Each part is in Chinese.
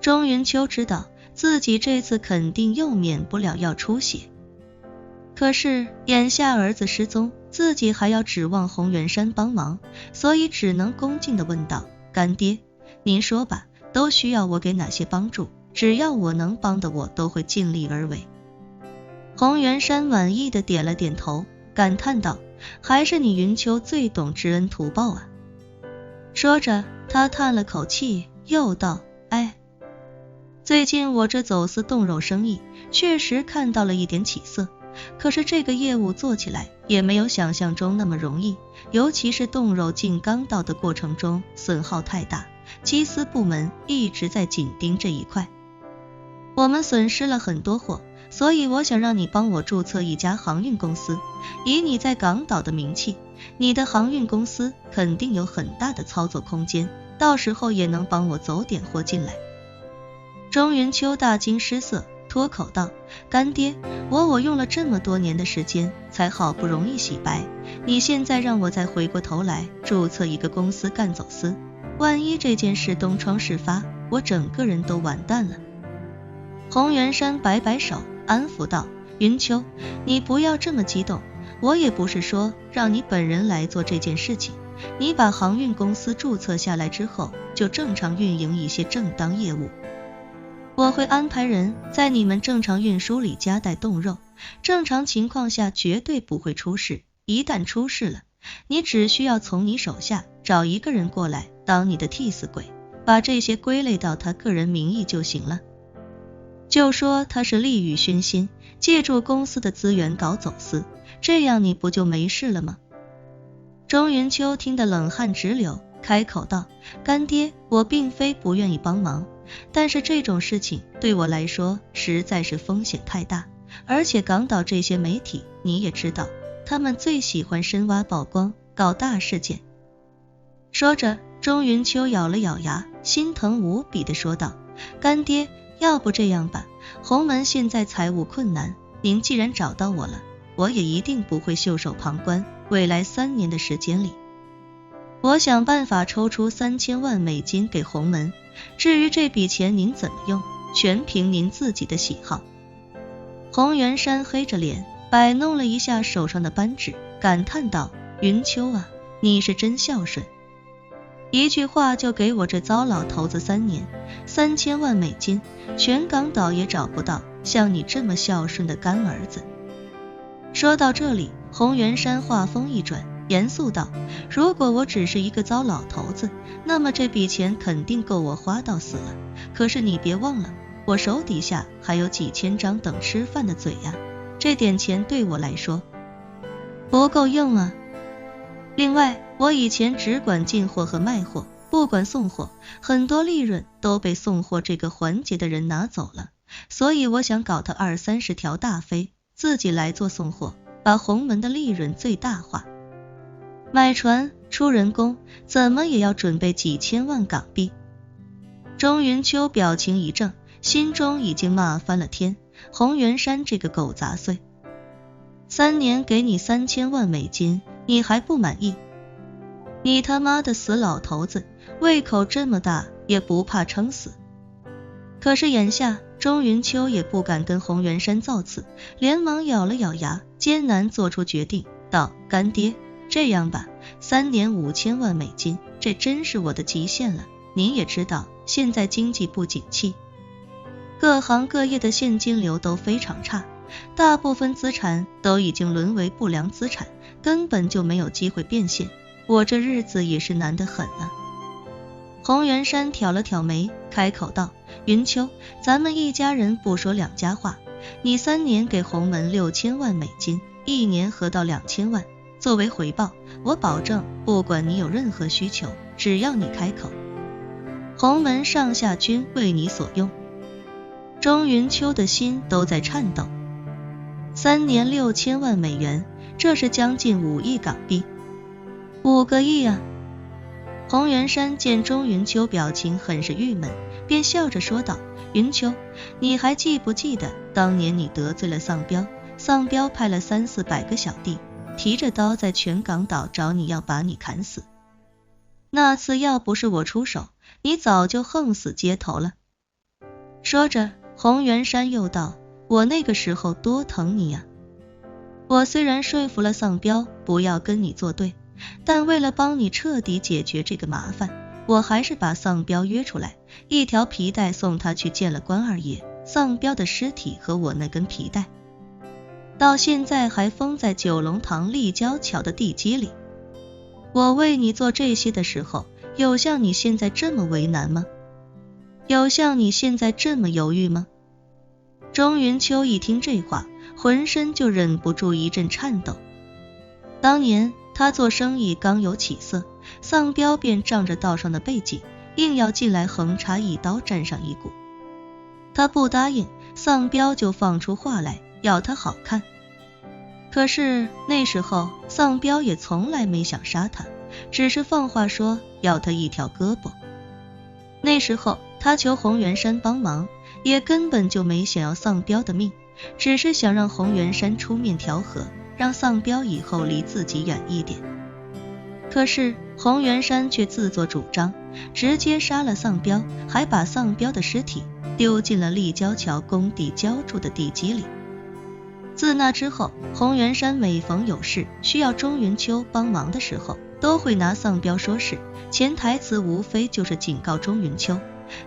钟云秋知道自己这次肯定又免不了要出血，可是眼下儿子失踪，自己还要指望洪元山帮忙，所以只能恭敬地问道：干爹，您说吧，都需要我给哪些帮助？只要我能帮的，我都会尽力而为。洪元山满意的点了点头，感叹道：还是你云秋最懂知恩图报啊。说着他叹了口气，又道：哎，最近我这走私冻肉生意确实看到了一点起色，可是这个业务做起来也没有想象中那么容易，尤其是冻肉进港岛的过程中损耗太大，缉私部门一直在紧盯这一块，我们损失了很多货，所以我想让你帮我注册一家航运公司，以你在港岛的名气，你的航运公司肯定有很大的操作空间，到时候也能帮我走点货进来。钟云秋大惊失色，脱口道：干爹，我用了这么多年的时间才好不容易洗白，你现在让我再回过头来注册一个公司干走私，万一这件事东窗事发，我整个人都完蛋了。洪元山摆摆手安抚道：云秋，你不要这么激动，我也不是说让你本人来做这件事情，你把航运公司注册下来之后，就正常运营一些正当业务，我会安排人在你们正常运输里夹带冻肉，正常情况下绝对不会出事，一旦出事了，你只需要从你手下找一个人过来当你的替死鬼，把这些归类到他个人名义就行了，就说他是利欲熏心，借助公司的资源搞走私，这样你不就没事了吗？钟云秋听得冷汗直流，开口道：干爹，我并非不愿意帮忙，但是这种事情对我来说实在是风险太大，而且港岛这些媒体你也知道，他们最喜欢深挖曝光，搞大事件。说着钟云秋咬了咬牙，心疼无比地说道：干爹，要不这样吧，洪门现在财务困难，您既然找到我了，我也一定不会袖手旁观，未来3年的时间里，我想办法抽出3000万美金给洪门，至于这笔钱您怎么用，全凭您自己的喜好。洪元山黑着脸摆弄了一下手上的扳指，感叹道：云秋啊，你是真孝顺，一句话就给我这糟老头子3年，3000万美金，全港岛也找不到像你这么孝顺的干儿子。说到这里，洪元山话锋一转，严肃道：如果我只是一个糟老头子，那么这笔钱肯定够我花到死了，可是你别忘了，我手底下还有几千张等吃饭的嘴呀，这点钱对我来说不够用啊。另外，我以前只管进货和卖货，不管送货，很多利润都被送货这个环节的人拿走了，所以我想搞他20-30条大飞，自己来做送货，把洪门的利润最大化。买船出人工，怎么也要准备几千万港币。钟云秋表情一正，心中已经骂翻了天，洪元山这个狗杂碎，3年给你3000万美金，你还不满意？你他妈的死老头子，胃口这么大也不怕撑死。可是眼下钟云秋也不敢跟洪元山造次，连忙咬了咬牙，艰难做出决定道：干爹，这样吧，3年5000万美金，这真是我的极限了。您也知道现在经济不景气，各行各业的现金流都非常差，大部分资产都已经沦为不良资产，根本就没有机会变现，我这日子也是难得很了。洪元山挑了挑眉，开口道：云秋，咱们一家人不说两家话，你3年给洪门6000万美金，1年合到2000万，作为回报，我保证不管你有任何需求，只要你开口，洪门上下均为你所用。钟云秋的心都在颤抖，3年6000万美元，这是将近5亿港币，5个亿啊！洪元山见钟云秋表情很是郁闷，便笑着说道：云秋，你还记不记得当年你得罪了丧彪，丧彪派了300-400个小弟提着刀在全港岛找你要把你砍死，那次要不是我出手，你早就横死街头了。说着，洪元山又道，我那个时候多疼你呀！我虽然说服了丧彪不要跟你作对，但为了帮你彻底解决这个麻烦，我还是把丧彪约出来，一条皮带送他去见了关二爷，丧彪的尸体和我那根皮带到现在还封在九龙塘立交桥的地基里。我为你做这些的时候，有像你现在这么为难吗？有像你现在这么犹豫吗？钟云秋一听这话，浑身就忍不住一阵颤抖。当年他做生意刚有起色，丧彪便仗着道上的背景，硬要进来横插一刀沾上一股。他不答应，丧彪就放出话来要他好看。可是那时候丧彪也从来没想杀他，只是放话说要他一条胳膊。那时候他求洪元山帮忙，也根本就没想要丧彪的命，只是想让洪元山出面调和，让丧彪以后离自己远一点。可是洪元山却自作主张，直接杀了丧彪，还把丧彪的尸体丢进了立交桥工地浇筑的地基里。自那之后，洪元山每逢有事需要钟云秋帮忙的时候，都会拿丧彪说事，潜台词无非就是警告钟云秋，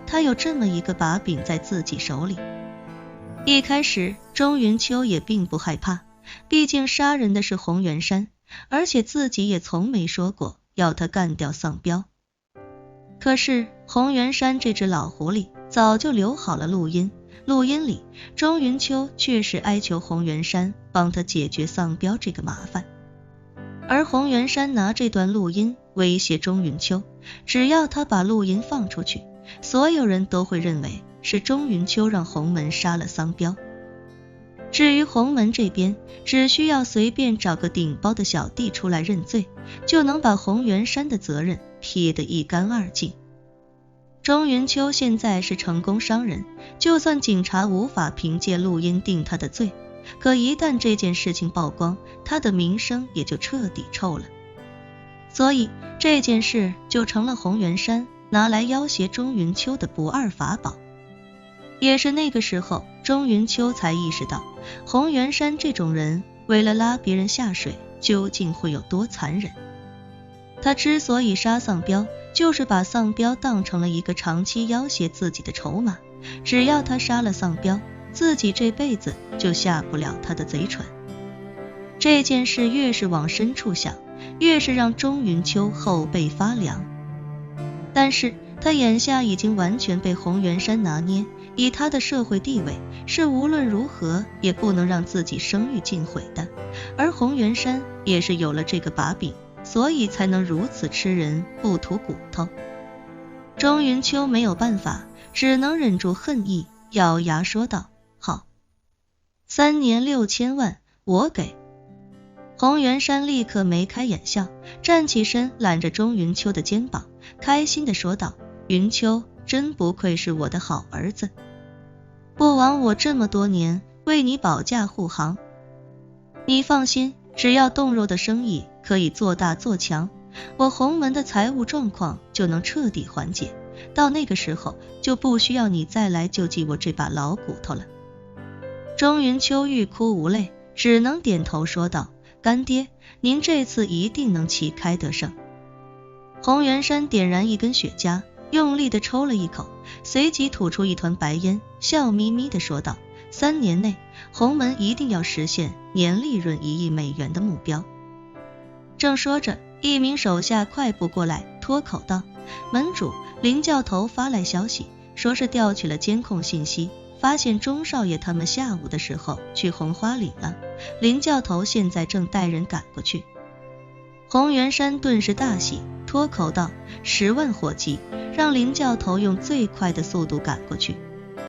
他有这么一个把柄在自己手里。一开始钟云秋也并不害怕，毕竟杀人的是洪元山，而且自己也从没说过要他干掉丧彪。可是洪元山这只老狐狸早就留好了录音，录音里钟云秋确实哀求洪元山帮他解决丧彪这个麻烦，而洪元山拿这段录音威胁钟云秋，只要他把录音放出去，所有人都会认为是钟云秋让洪门杀了丧彪。至于洪门这边，只需要随便找个顶包的小弟出来认罪，就能把洪元山的责任撇得一干二净。钟云秋现在是成功商人，就算警察无法凭借录音定他的罪，可一旦这件事情曝光，他的名声也就彻底臭了。所以这件事就成了洪元山拿来要挟钟云秋的不二法宝。也是那个时候，钟云秋才意识到洪元山这种人为了拉别人下水究竟会有多残忍。他之所以杀丧彪，就是把丧彪当成了一个长期要挟自己的筹码，只要他杀了丧彪，自己这辈子就下不了他的贼船。这件事越是往深处想，越是让钟云秋后背发凉。但是他眼下已经完全被洪元山拿捏，以他的社会地位，是无论如何也不能让自己声誉尽毁的，而洪元山也是有了这个把柄，所以才能如此吃人不吐骨头。钟云秋没有办法，只能忍住恨意，咬牙说道，好，3年6千万，我给。洪元山立刻眉开眼笑，站起身揽着钟云秋的肩膀，开心地说道，云秋真不愧是我的好儿子，不枉我这么多年为你保驾护航。你放心，只要冻肉的生意可以做大做强，我洪门的财务状况就能彻底缓解，到那个时候就不需要你再来救济我这把老骨头了。钟云秋欲哭无泪，只能点头说道，干爹，您这次一定能旗开得胜。洪元山点燃一根雪茄，用力地抽了一口，随即吐出一团白烟，笑眯眯地说道，3年内洪门一定要实现年利润1亿美元的目标。正说着，一名手下快步过来，脱口道，门主，林教头发来消息，说是调取了监控信息，发现钟少爷他们下午的时候去红花岭了，林教头现在正带人赶过去。洪元山顿时大喜，脱口道，10万火急，让林教头用最快的速度赶过去。